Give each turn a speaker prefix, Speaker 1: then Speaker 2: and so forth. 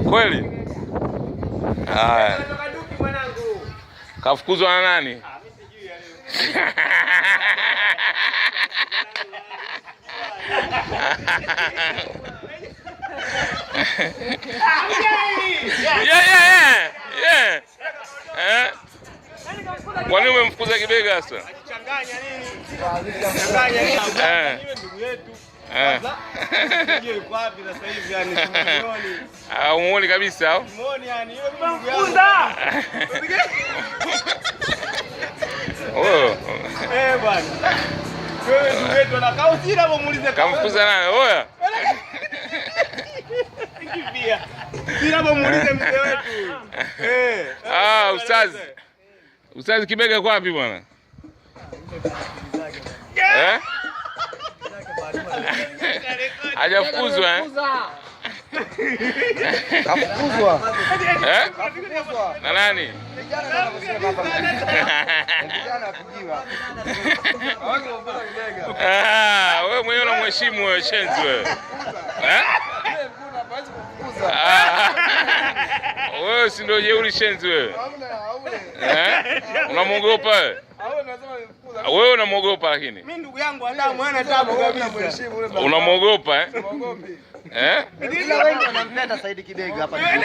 Speaker 1: Kweli? Haya. Kafukuzwa na nani? Yeah. Kwa nini umemfukuza Kibega sasa?
Speaker 2: Changanya nini? Changanya nini? Ndugu yetu. Sijui yuko wapi sasa hivi yani simuoni.
Speaker 1: Umuoni kabisa au?
Speaker 2: Simuoni yani yule mfukuza. Bwana. Wewe ndugu yetu anakaa usira hapo muulize kama.
Speaker 1: Kamfukuza nani? Oya.
Speaker 2: Kimbia. Sira hapo muulize mzee wetu.
Speaker 1: Ustazi. Ustazi Kibega kwa wapi bwana? Hajafukuzwa
Speaker 3: Kafukuzwa.
Speaker 1: Kafukuzwa. Na nani?
Speaker 3: Vijana kujiwa.
Speaker 1: Wewe mwenyewe unamheshimu wewe shenzi wewe. Wewe si ndio jeuri shenzi wewe? Unamuogopa wewe? Wewe unamuogopa lakini.
Speaker 2: Mimi ndugu yangu hata mwana tabu kabisa.
Speaker 1: Unamuogopa
Speaker 3: Muogopi. Kila wengi wanampenda Said Kibega hapa.